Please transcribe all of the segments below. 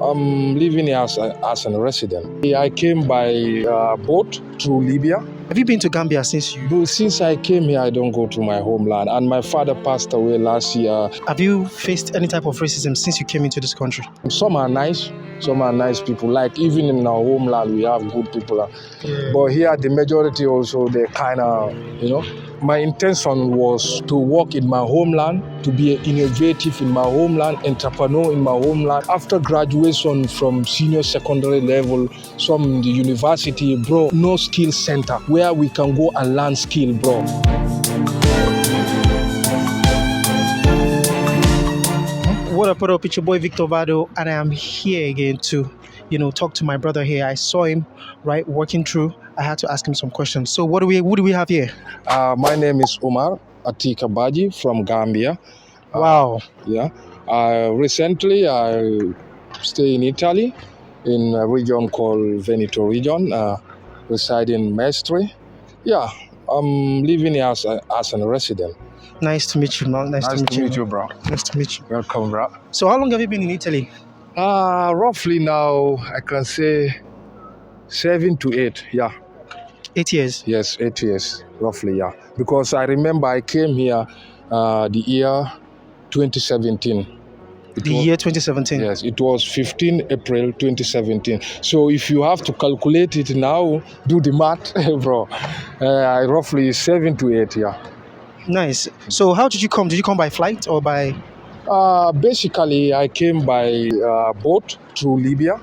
I'm living here as a resident. I came by boat through Libya. Have you been to Gambia since you? But since I came here, I don't go to my homeland. And my father passed away last year. Have you faced any type of racism since you came into this country? Some are nice people. Like even in our homeland, we have good people. But here, the majority also, they kind of, My intention was to work in my homeland, to be innovative in my homeland, entrepreneur in my homeland. After graduation from senior secondary level, some in the university, bro, no skill center where we can go and learn skill, bro. What up, it's your boy Victor Vado, and I am here again to, talk to my brother here. I saw him, right, working through. I had to ask him some questions. So what do we have here? My name is Umar Atika Baji from Gambia. Wow. Recently, I stay in Italy, in a region called Veneto region, reside in Mestre. Yeah, I'm living here as a resident. Nice to meet you, man. Nice to meet you, bro. Nice to meet you. Welcome, bro. So how long have you been in Italy? Roughly now, I can say 7 to 8, yeah. 8 years? Yes, 8 years, roughly, yeah. Because I remember I came here the year 2017. Year 2017? Yes, it was 15 April 2017. So if you have to calculate it now, do the math, bro. Roughly 7 to 8, yeah. Nice. So how did you come? Did you come by flight or by? Basically, I came by boat through Libya.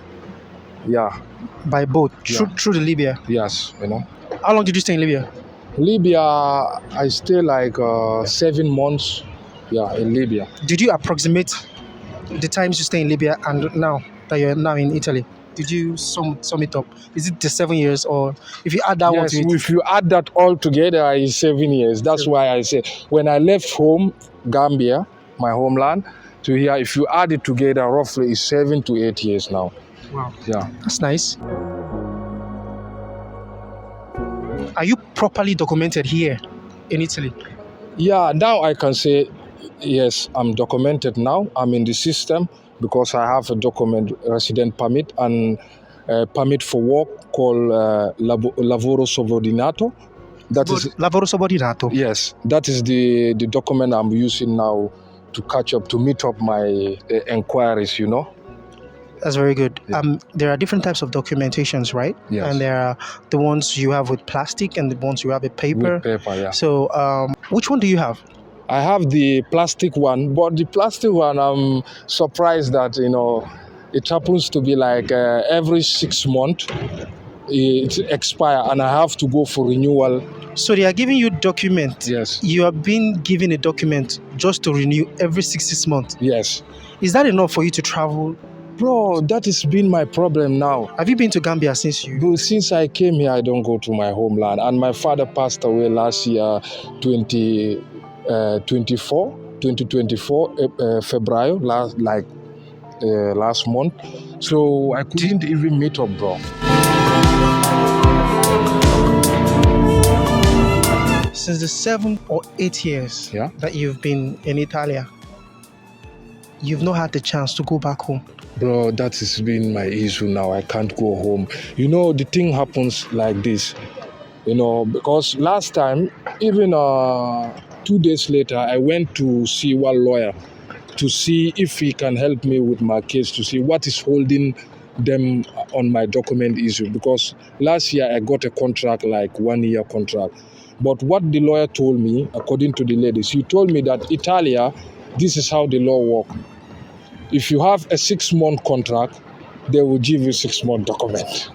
Yeah. By boat through the Libya. Yes, How long did you stay in Libya? Libya, I stay like 7 months. Yeah, in Libya. Did you approximate the times you stay in Libya and now that you're now in Italy? Did you sum it up? Is it the 7 years, or if you add that one to it? If you add that all together, it's 7 years. That's why I say when I left home, Gambia, my homeland, to here, if you add it together, roughly it's 7 to 8 years now. Wow. Yeah. That's nice. Are you properly documented here in Italy? Yeah, now I can say yes, I'm documented now. I'm in the system because I have a document, resident permit, and a permit for work called lavoro subordinato. Lavoro subordinato? Yes, that is the document I'm using now to catch up, to meet up my inquiries, That's very good. Yeah. There are different types of documentations, right? Yes. And there are the ones you have with plastic and the ones you have with paper. With paper, yeah. So which one do you have? I have the plastic one, but the plastic one, I'm surprised that, it happens to be like every 6 months, it expires and I have to go for renewal. So they are giving you document. Yes. You are being given a document just to renew every 6 months. Yes. Is that enough for you to travel? Bro, that has been my problem now. Have you been to Gambia since you? But since I came here, I don't go to my homeland. And my father passed away last year, 2024, February, last month. So I couldn't even meet up, bro. Since the 7 or 8 years that you've been in Italy, you've not had the chance to go back home. Bro, that has been my issue now. I can't go home. The thing happens like this, because last time, even 2 days later, I went to see one lawyer to see if he can help me with my case, to see what is holding them on my document issue. Because last year I got a contract, like 1 year contract. But what the lawyer told me, according to the ladies, he told me that Italia, this is how the law works. If you have a 6-month contract, they will give you 6-month document.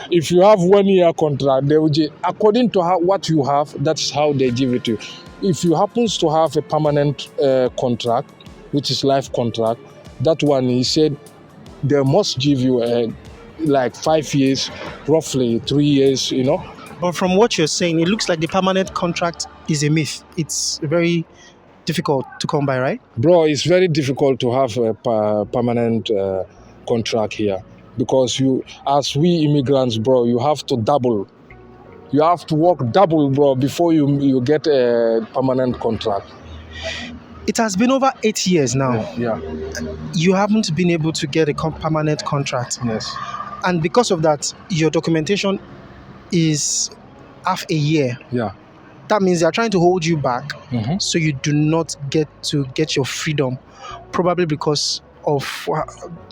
If you have 1 year contract, they will give, according to what you have, that's how they give it to you. If you happen to have a permanent contract, which is life contract, that one, he said, they must give you like 5 years, roughly 3 years, But from what you're saying, it looks like the permanent contract is a myth. It's very difficult to come by, right? Bro, it's very difficult to have a permanent contract here because as we immigrants, bro, you have to double. You have to work double, bro, before you get a permanent contract. It has been over 8 years now. Yeah. You haven't been able to get a permanent contract. Yes. And because of that, your documentation is half a year. Yeah. That means they are trying to hold you back Mhm. so you do not get your freedom, probably because of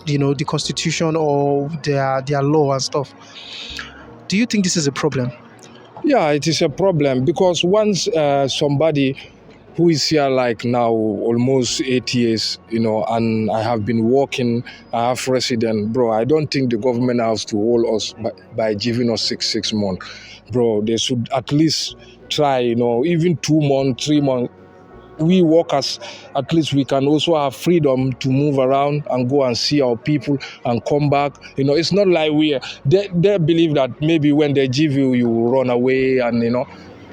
the constitution or their law and stuff. Do you think this is a problem? Yeah, it is a problem because once somebody who is here like now almost 8 years, and I have been working, I have resident, bro. I don't think the government has to hold us by giving us six months, bro. They should at least try, even 2 months, 3 months. We workers, at least we can also have freedom to move around and go and see our people and come back. It's not like they believe that maybe when they give you, you run away and,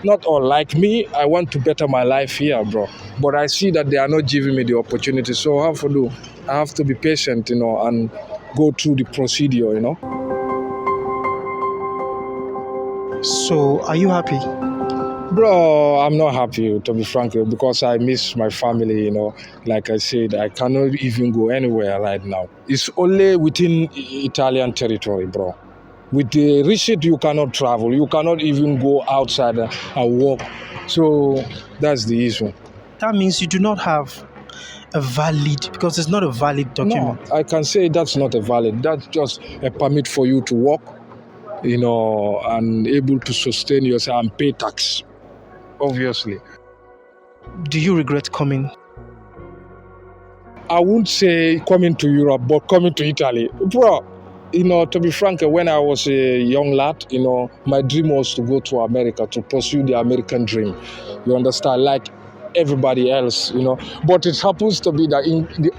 not all. Like me, I want to better my life here, bro. But I see that they are not giving me the opportunity. So how to do? I have to be patient, and go through the procedure, So, are you happy? Bro, I'm not happy, to be frank, because I miss my family, Like I said, I cannot even go anywhere right now. It's only within Italian territory, bro. With the receipt, you cannot travel. You cannot even go outside and walk. So that's the issue. That means you do not have a valid, because it's not a valid document. No, I can say that's not a valid. That's just a permit for you to work, and able to sustain yourself and pay tax. Obviously. Do you regret coming? I wouldn't say coming to Europe, but coming to Italy. Bro, to be frank, when I was a young lad, my dream was to go to America, to pursue the American dream. You understand? Like everybody else, But it happens to be that in the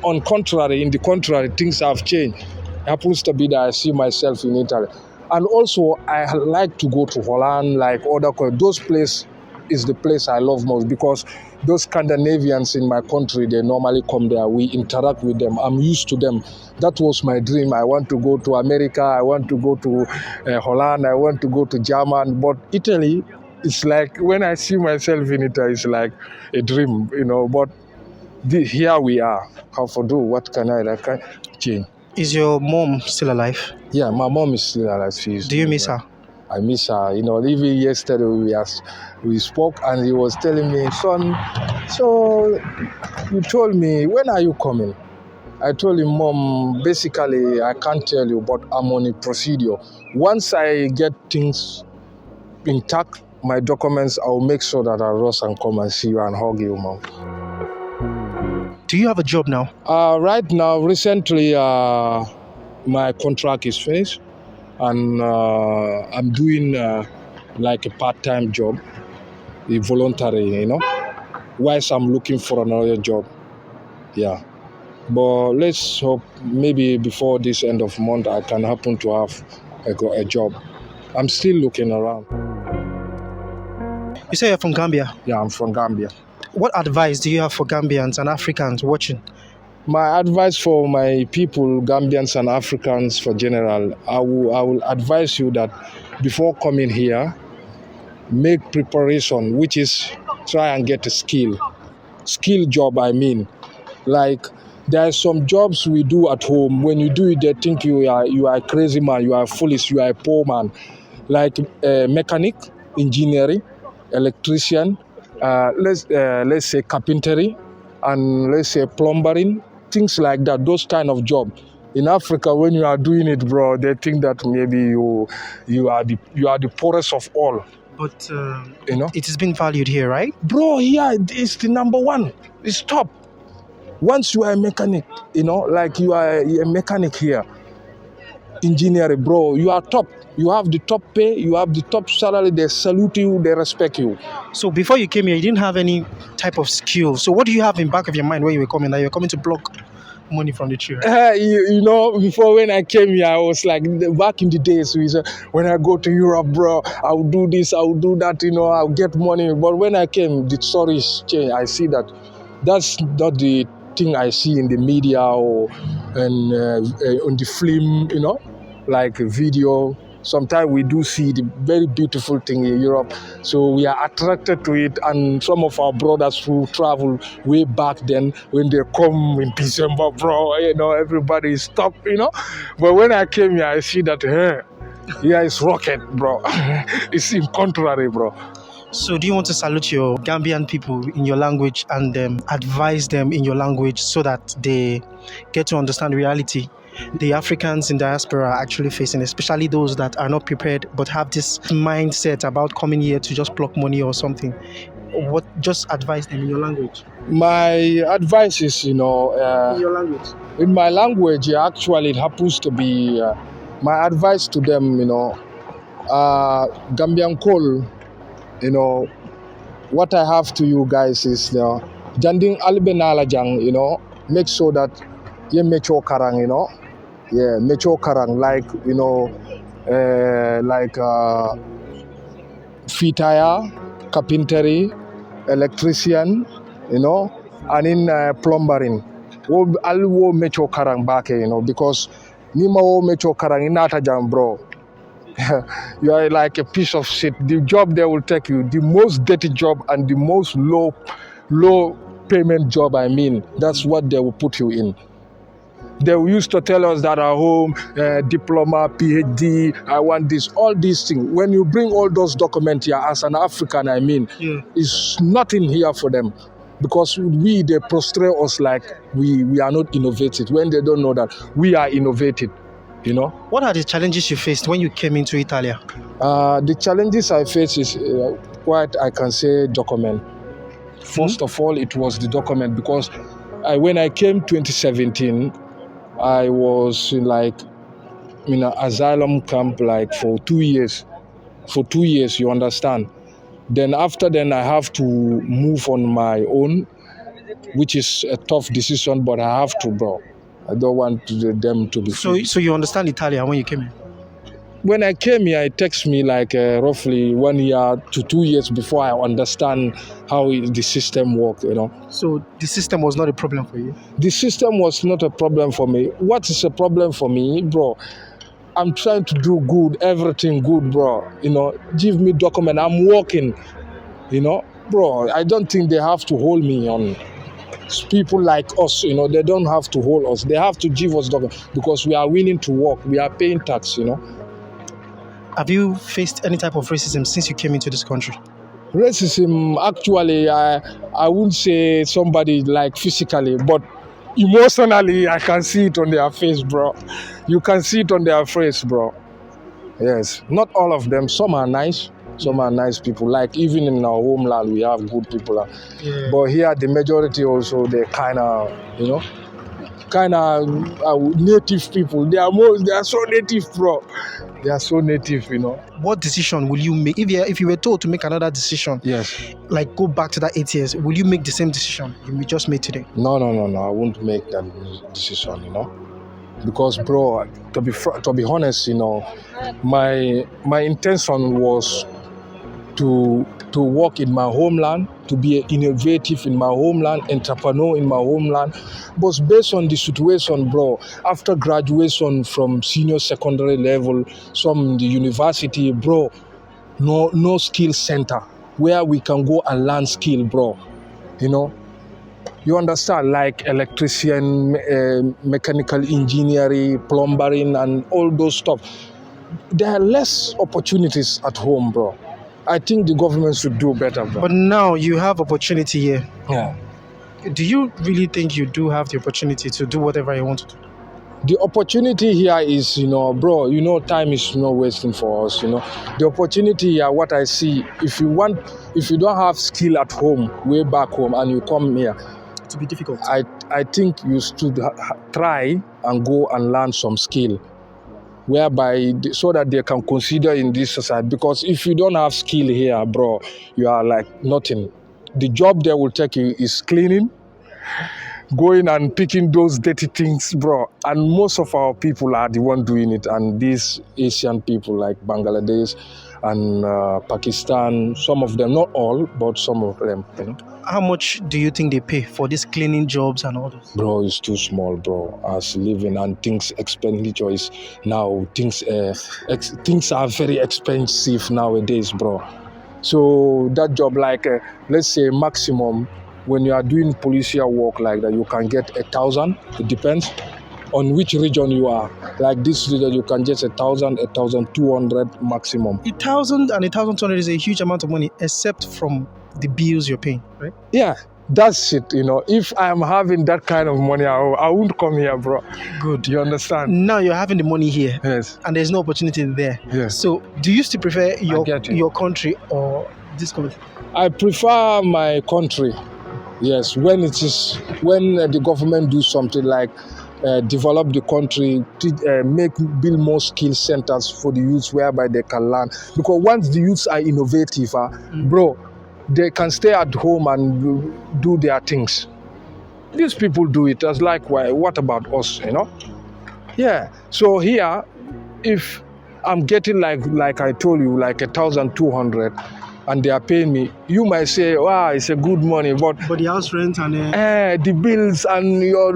contrary, things have changed. It happens to be that I see myself in Italy. And also, I like to go to Holland, like other countries. Those places is the place I love most because those Scandinavians in my country, they normally come there. We interact with them. I'm used to them. That was my dream. I want to go to America. I want to go to Holland. I want to go to Germany. But Italy, it's like when I see myself in Italy, it's like a dream, But here we are. How to do? What can I can't change. Is your mom still alive? Yeah, my mom is still alive. Do you miss her? I miss her. Even yesterday we spoke and he was telling me, son, so you told me, when are you coming? I told him, Mom, basically I can't tell you, but I'm on a procedure. Once I get things intact, my documents, I'll make sure that I'll rush and come and see you and hug you, Mom. Do you have a job now? Right now, recently, my contract is finished. And I'm doing like a part-time job, a voluntary, whilst I'm looking for another job. Yeah. But let's hope maybe before this end of month, I can happen to have a job. I'm still looking around. You say you're from Gambia? Yeah, I'm from Gambia. What advice do you have for Gambians and Africans watching? My advice for my people, Gambians and Africans for general, I will advise you that before coming here, make preparation, which is try and get a skill job, I mean. Like there are some jobs we do at home. When you do it, they think you are a crazy man, you are foolish, you are a poor man. Like mechanic, engineering, electrician, let's say carpentry, and let's say plumbering. Things like that, those kind of job. In Africa, when you are doing it, bro, they think that maybe you are the poorest of all. But it is being valued here, right? Bro, here it's the number one. It's top. Once you are a mechanic, like you are a mechanic here, engineering, bro, you are top. You have the top pay, you have the top salary, they salute you, they respect you. So before you came here, you didn't have any type of skill. So what do you have in back of your mind when you were coming? That you were coming to block money from the tree, right? Before when I came here, I was like, back in the days, when I go to Europe, bro, I'll do this, I'll do that, I'll get money. But when I came, the stories changed. I see that that's not the thing I see in the media or on the film, like a video. sometimes we do see the very beautiful thing in Europe, so we are attracted to it. And some of our brothers who travel way back then, when they come in December, bro, everybody is stop, But when I came here, I see that, here is rocket, bro. It's in contrary, bro. So, do you want to salute your Gambian people in your language and advise them in your language so that they get to understand reality the Africans in diaspora are actually facing, especially those that are not prepared but have this mindset about coming here to just pluck money or something? What just advise them in your language? My advice is, In your language. in my language, actually, it happens to be my advice to them, Gambian call, what I have to you guys is, Janding Albenala Jang, make sure that you mature karang, mature karang, like, fitaya, carpentry, electrician, and in plumbering. I'll wo mature karang back, because Nima wo mature karang in Natajam, bro. You are like a piece of shit. The job they will take you, the most dirty job and the most low payment job, that's what they will put you in. They used to tell us that at home, diploma, PhD, I want this, all these things. When you bring all those documents here as an African, it's nothing here for them. Because they prostrate us like we are not innovative, when they don't know that we are innovative. What are the challenges you faced when you came into Italy? The challenges I faced is quite, I can say, document. First of all, it was the document, because when I came 2017, I was in an asylum camp for 2 years. For 2 years, you understand. Then after then, I have to move on my own, which is a tough decision, but I have to, bro. I don't want them to be. So you understand Italian when you came here? When I came here, it takes me roughly 1 year to 2 years before I understand how the system works, So the system was not a problem for you? The system was not a problem for me. What is a problem for me, bro? I'm trying to do good, everything good, bro. Give me document. I'm working, bro. I don't think they have to hold me on. People like us, they don't have to hold us. They have to give us documents because we are willing to work. We are paying tax, Have you faced any type of racism since you came into this country? Racism, actually, I wouldn't say somebody like physically, but emotionally, I can see it on their face, bro. You can see it on their face, bro. Yes, not all of them. Some are nice. Some are nice people. Like even in our homeland, we have good people. But here, the majority also, they're kind of, native people. They are so native, bro. They are so native, What decision will you make if you were told to make another decision? Yes. Like go back to that 8 years, will you make the same decision you just made today? No. I won't make that decision, because, bro, to be honest, my intention was to work in my homeland, to be innovative in my homeland, entrepreneur in my homeland. But based on the situation, bro, after graduation from senior secondary level, some in the university, bro, no skill center where we can go and learn skill, bro. You understand, like electrician, mechanical engineering, plumbering, and all those stuff. There are less opportunities at home, bro. I think the government should do better, bro. But now you have opportunity here. Yeah. Do you really think you do have the opportunity to do whatever you want to do? The opportunity here is, bro, time is not wasting for us, The opportunity here, what I see, if you don't have skill at home, way back home, and you come here, to be difficult. I think you should try and go and learn some skill, whereby so that they can consider in this society. Because if you don't have skill here, bro, you are like nothing. The job they will take you is cleaning, going and picking those dirty things, bro. And most of our people are the one doing it. And these Asian people like Bangladesh and Pakistan, some of them, not all, but some of them, how much do you think they pay for these cleaning jobs and all this? Bro, it's too small, bro. As living and things expenditure is now things things are very expensive nowadays, bro. So that job, like let's say maximum, when you are doing policial work like that, you can get 1,000. It depends on which region you are. Like this region, you can get 1,000, 1,200 maximum. 1,000 and 1,200 is a huge amount of money, except from the bills you're paying, right? Yeah, that's it. If I'm having that kind of money, I won't come here, bro. Good. You understand? Now you're having the money here, Yes. and there's no opportunity there. Yes. So, do you still prefer get you. your country or this country? I prefer my country. Yes, when the government do something like develop the country, build more skill centers for the youths whereby they can learn. Because once the youths are innovative, bro, they can stay at home and do their things. These people do it as likewise. What about us, Yeah. So here, if I'm getting like I told you, like 1,200, and they are paying me, you might say, wow, it's a good money, but the house rent and the bills and your,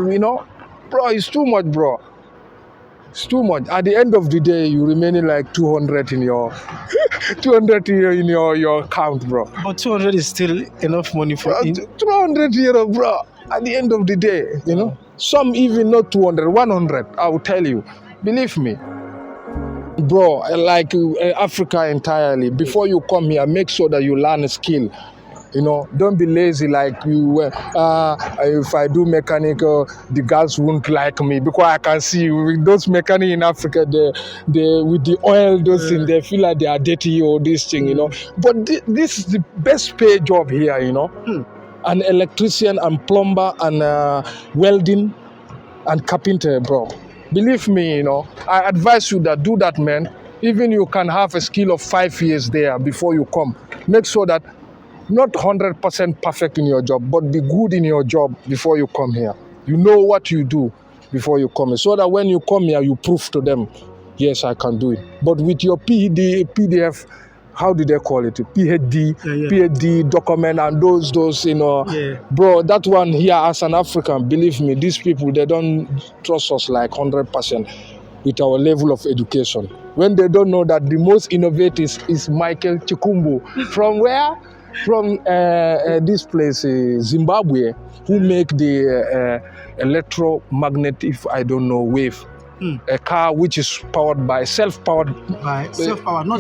bro, it's too much, bro. It's too much. At the end of the day, you remaining like 200 in your 200 in your account, bro. But 200 is still enough money for 200 euro, bro. At the end of the day, some even not 200, 100. I will tell you, believe me. Bro, like Africa entirely, before you come here, make sure that you learn a skill. Don't be lazy like you. If I do mechanical, the girls won't like me because I can see with those mechanics in Africa, they with the oil, those things, they feel like they are dirty or this thing, But this is the best paid job here, An electrician and plumber and welding and carpenter, bro. Believe me, I advise you that do that, man. Even you can have a skill of 5 years there before you come. Make sure that not 100% perfect in your job, but be good in your job before you come here. You know what you do before you come here, so that when you come here, you prove to them, yes, I can do it. But with your PDF, how do they call it? PhD document and those, bro, that one here as an African, believe me, these people, they don't trust us like 100% with our level of education. When they don't know that the most innovative is Michael Chikumbu. From where? From this place, Zimbabwe, who make the electromagnetic, wave. A car which is powered by self-powered. Not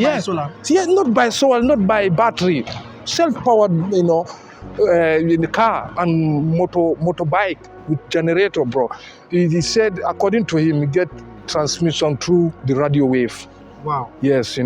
by solar. Yeah, not by solar, not by battery. Self-powered, in the car and motorbike with generator, bro. He said, according to him, he get transmission through the radio wave. Wow. Yes,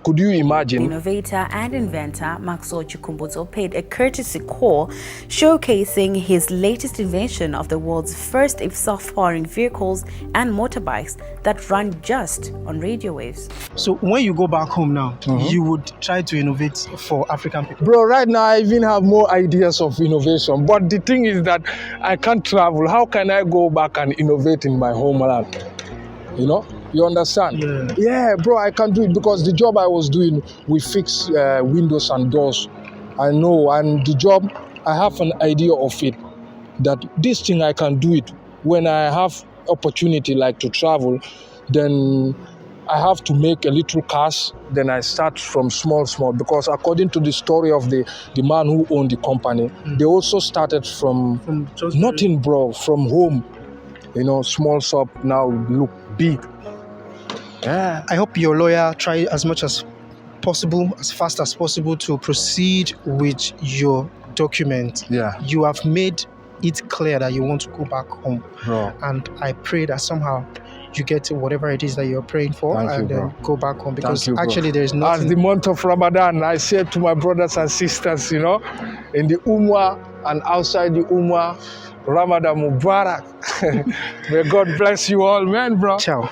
Could you imagine? Innovator and inventor Maxwell Chikumbuzo paid a courtesy call showcasing his latest invention of the world's first self-powering vehicles and motorbikes that run just on radio waves. So when you go back home now, you would try to innovate for African people? Bro, right now I even have more ideas of innovation. But the thing is that I can't travel. How can I go back and innovate in my homeland? You understand? Yeah, bro, I can do it because the job I was doing, we fix windows and doors. I know, and the job, I have an idea of it, that this thing I can do it. When I have opportunity like to travel, then I have to make a little cash. Then I start from small, because according to the story of the man who owned the company, they also started from nothing, bro, from home. Small shop, now look big. Yeah. I hope your lawyer try as much as possible, as fast as possible, to proceed with your document. Yeah. You have made it clear that you want to go back home. Bro. And I pray that somehow you get whatever it is that you're praying for. Thank you, then go back home, because Thank you, actually there's nothing. As the month of Ramadan, I say to my brothers and sisters, in the Ummah and outside the Ummah, Ramadan Mubarak. May God bless you all, man, bro. Ciao.